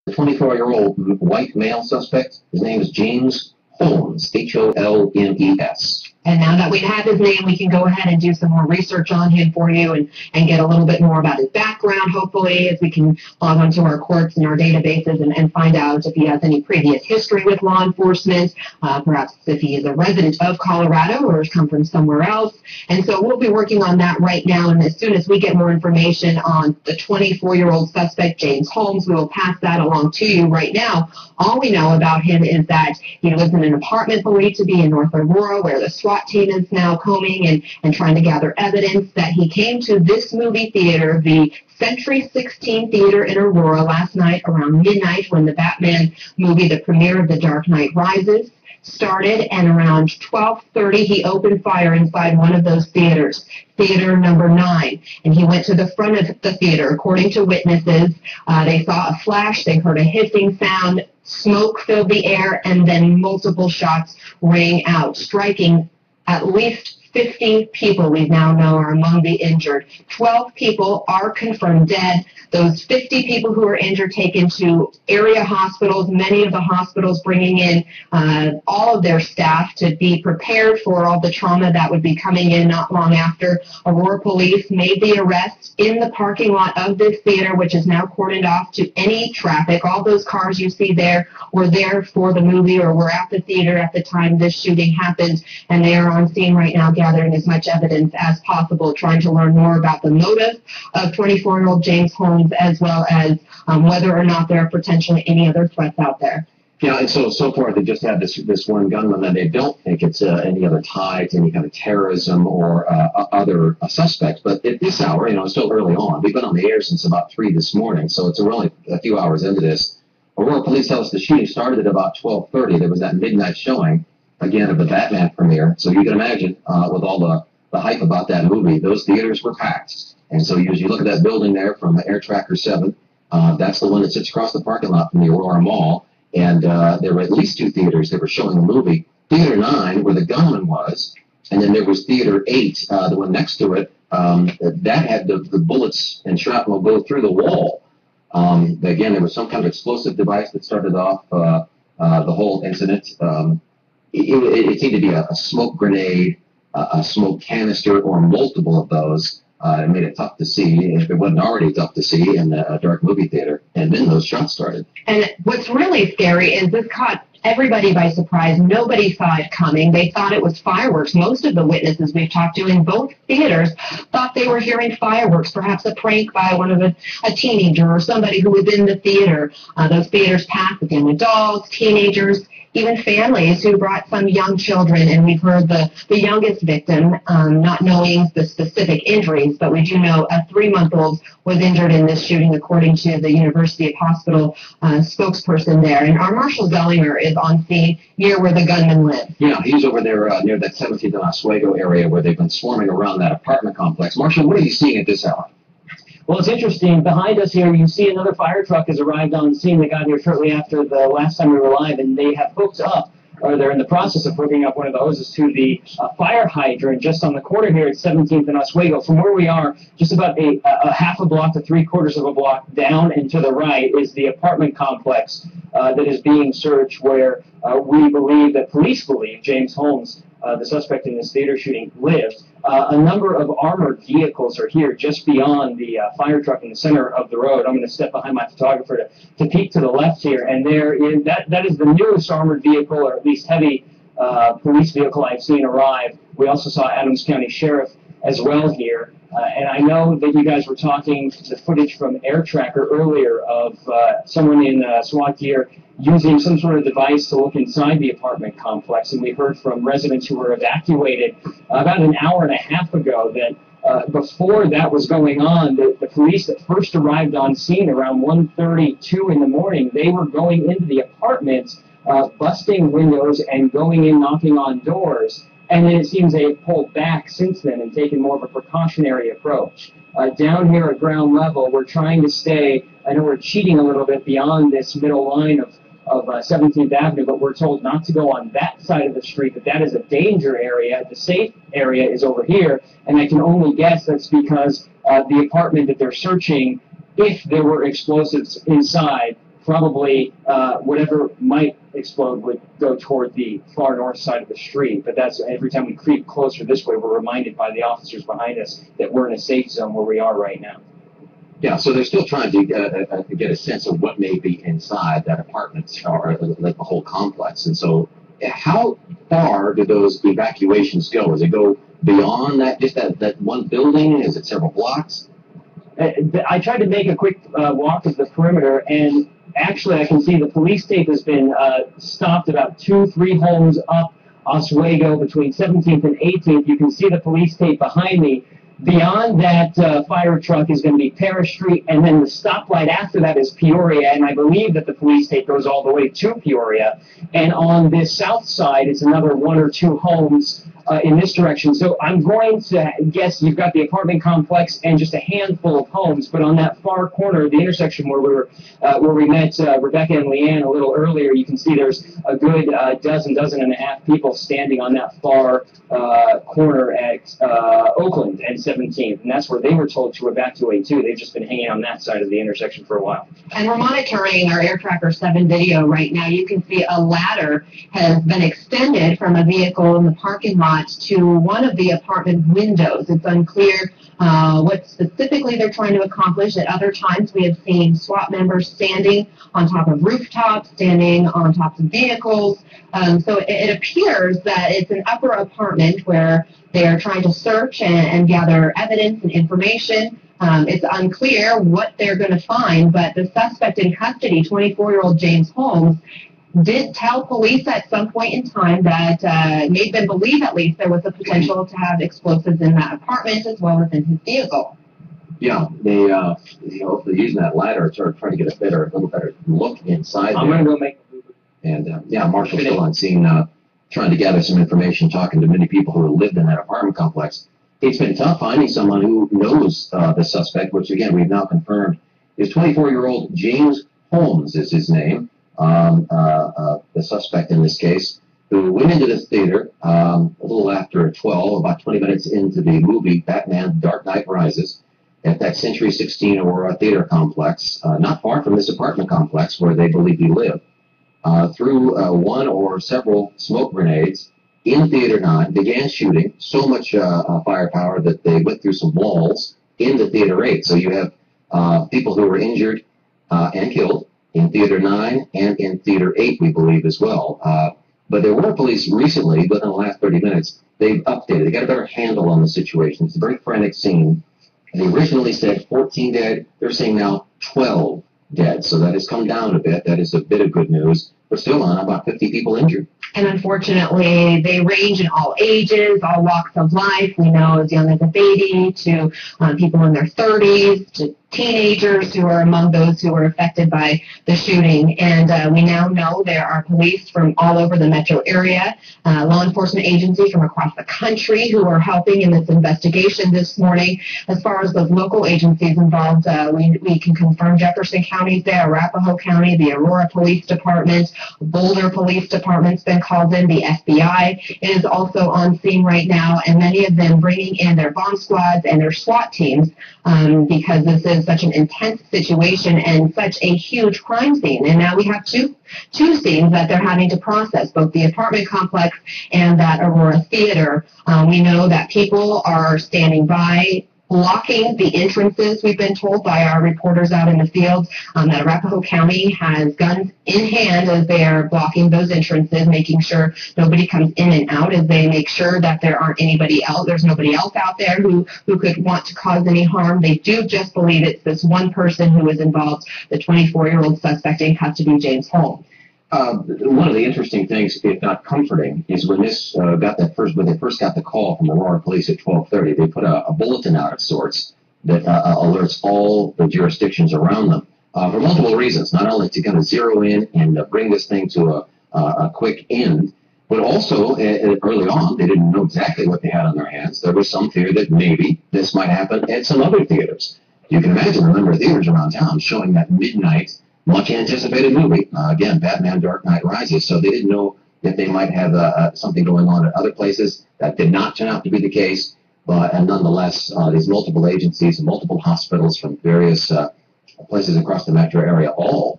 The 24-year-old white male suspect, his name is James Holmes, Holmes. And now that we have his name, we can go ahead and do some more research on him for you and get a little bit more about his background, hopefully, as we can log onto our courts and our databases and find out if he has any previous history with law enforcement, perhaps if he is a resident of Colorado or has come from somewhere else. And so we'll be working on that right now. And as soon as we get more information on the 24-year-old suspect, James Holmes, we will pass that along to you right now. All we know about him is that he lives in an apartment believed to be in North Aurora, where the SWAT team is now combing and trying to gather evidence that he came to this movie theater, the Century 16 Theater in Aurora, last night around midnight when the Batman movie, the premiere of The Dark Knight Rises, started, and around 12:30 he opened fire inside one of those theaters, theater number 9, and he went to the front of the theater. According to witnesses, they saw a flash, they heard a hissing sound, smoke filled the air, and then multiple shots rang out, striking at least 50 people we now know are among the injured. 12 people are confirmed dead. Those 50 people who are injured taken to area hospitals, many of the hospitals bringing in all of their staff to be prepared for all the trauma that would be coming in not long after. Aurora police made the arrest in the parking lot of this theater, which is now cordoned off to any traffic. All those cars you see there were there for the movie or were at the theater at the time this shooting happened, and they are on scene right now gathering as much evidence as possible, trying to learn more about the motive of 24-year-old James Holmes, as well as whether or not there are potentially any other threats out there. Yeah, and so far they just had this one gunman, and they don't think it's any other tie to any kind of terrorism or other suspects. But at this hour, it's still early on. We've been on the air since about 3 this morning, so we're only a few hours into this. Aurora police tell us the shooting started at about 12:30. There was that midnight showing, again, of the Batman premiere. So you can imagine, with all the hype about that movie, those theaters were packed. And so as you look at that building there from Air Tracker 7, that's the one that sits across the parking lot from the Aurora Mall. And there were at least 2 theaters that were showing the movie. Theater 9, where the gunman was, and then there was Theater 8, the one next to it, that had the bullets and shrapnel go through the wall. Again, there was some kind of explosive device that started off the whole incident. It seemed to be a smoke grenade, a smoke canister, or multiple of those. It made it tough to see, if it wasn't already tough to see in a dark movie theater. And then those shots started. And what's really scary is this caught everybody by surprise. Nobody saw it coming. They thought it was fireworks. Most of the witnesses we've talked to in both theaters thought they were hearing fireworks, perhaps a prank by one of a teenager or somebody who was in the theater. Those theaters packed with young adults, teenagers, even families who brought some young children. And we've heard the youngest victim, not knowing the specific injuries, but we do know a 3-month-old was injured in this shooting, according to the University of Hospital spokesperson there. And our Marshall Zellinger is on scene near where the gunman lives. Yeah, he's over there near that 17th and Oswego area where they've been swarming around that apartment complex. Marshall, what are you seeing at this hour? Well, it's interesting. Behind us here, you see another fire truck has arrived on scene. They got here shortly after the last time we were live, and they have hooked up, or they're in the process of hooking up one of the hoses to the fire hydrant just on the corner here at 17th and Oswego. From where we are, just about a half a block to 3/4 of a block down and to the right is the apartment complex that is being searched, where we believe, that police believe, James Holmes, the suspect in this theater shooting, lived. A number of armored vehicles are here just beyond the fire truck in the center of the road. I'm going to step behind my photographer to peek to the left here, and there is that is the newest armored vehicle, or at least heavy police vehicle I've seen arrive. We also saw Adams County Sheriff as well here. And I know that you guys were talking the footage from Air Tracker earlier of someone in SWAT gear using some sort of device to look inside the apartment complex. And we heard from residents who were evacuated about an hour and a half ago that before that was going on, the police that first arrived on scene around 1:32 in the morning, they were going into the apartments, busting windows and going in, knocking on doors. And then it seems they have pulled back since then and taken more of a precautionary approach. Down here at ground level, we're trying to stay, I know we're cheating a little bit beyond this middle line of 17th Avenue, but we're told not to go on that side of the street, that is a danger area. The safe area is over here, and I can only guess that's because the apartment that they're searching, if there were explosives inside, probably whatever might explode would go toward the far north side of the street. But that's every time we creep closer this way, we're reminded by the officers behind us that we're in a safe zone where we are right now. Yeah, so they're still trying to get a sense of what may be inside that apartment or like the whole complex. And so how far do those evacuations go? Does it go beyond that, just that one building? Is it several blocks? I tried to make a quick walk of the perimeter, and actually I can see the police tape has been stopped about 2-3 homes up Oswego between 17th and 18th. You can see the police tape behind me. Beyond that fire truck is going to be Paris Street, and then the stoplight after that is Peoria, and I believe that the police tape goes all the way to Peoria. And on this south side, it's another 1 or 2 homes in this direction. So I'm going to guess you've got the apartment complex and just a handful of homes, but on that far corner, the intersection where we met Rebecca and Leanne a little earlier, you can see there's a good dozen and a half people standing on that far corner at Oakland and 17th, and that's where they were told to evacuate too. They've just been hanging on that side of the intersection for a while. And we're monitoring our Air Tracker 7 video right now. You can see a ladder has been extended from a vehicle in the parking lot to one of the apartment windows. It's unclear what specifically they're trying to accomplish. At other times, we have seen SWAT members standing on top of rooftops, standing on top of vehicles. So it appears that it's an upper apartment where they are trying to search and gather evidence and information. It's unclear what they're going to find, but the suspect in custody, 24-year-old James Holmes, did tell police at some point in time that made them believe at least there was a potential to have explosives in that apartment as well as in his vehicle. Yeah, they hopefully using that ladder to try to get a little better look inside there. I'm going to go make. And Marshall's still on scene, trying to gather some information, talking to many people who lived in that apartment complex. It's been tough finding someone who knows the suspect, which again we've now confirmed is 24-year-old James Holmes is his name. The suspect in this case, who went into this theater a little after 12, about 20 minutes into the movie Batman Dark Knight Rises, at that Century 16 Aurora theater complex, not far from this apartment complex where they believe he lived. Threw one or several smoke grenades in Theater 9, began shooting, so much firepower that they went through some walls into Theater 8. So you have people who were injured and killed in Theater 9 and in Theater 8, we believe, as well. But there were police recently, within the last 30 minutes, they've updated. They got a better handle on the situation. It's a very frantic scene. They originally said 14 dead. They're saying now 12 dead. So that has come down a bit. That is a bit of good news. But still on about 50 people injured. And unfortunately, they range in all ages, all walks of life. We know as young as a baby to people in their 30s, to teenagers who are among those who were affected by the shooting. And we now know there are police from all over the metro area, law enforcement agencies from across the country who are helping in this investigation this morning. As far as those local agencies involved, we can confirm Jefferson County's there, Arapahoe County, the Aurora Police Department, Boulder Police Department's been called in, the FBI is also on scene right now, and many of them bringing in their bomb squads and their SWAT teams because this is such an intense situation and such a huge crime scene. And now we have two scenes that they're having to process, both the apartment complex and that Aurora theater. We know that people are standing by, blocking the entrances, we've been told by our reporters out in the field, that Arapahoe County has guns in hand as they are blocking those entrances, making sure nobody comes in and out, as they make sure that there's nobody else out there who could want to cause any harm. They do just believe it's this one person who is involved, the 24-year-old suspect in custody, James Holmes. One of the interesting things, if not comforting, is when this when they first got the call from the Aurora Police at 12:30, they put a bulletin out of sorts that alerts all the jurisdictions around them for multiple reasons. Not only to kind of zero in and bring this thing to a quick end, but also early on they didn't know exactly what they had on their hands. There was some fear that maybe this might happen at some other theaters. You can imagine the number of theaters around town showing that midnight, much anticipated movie, again, Batman Dark Knight Rises. So they didn't know if they might have something going on at other places. That did not turn out to be the case. And nonetheless, these multiple agencies and multiple hospitals from various places across the metro area all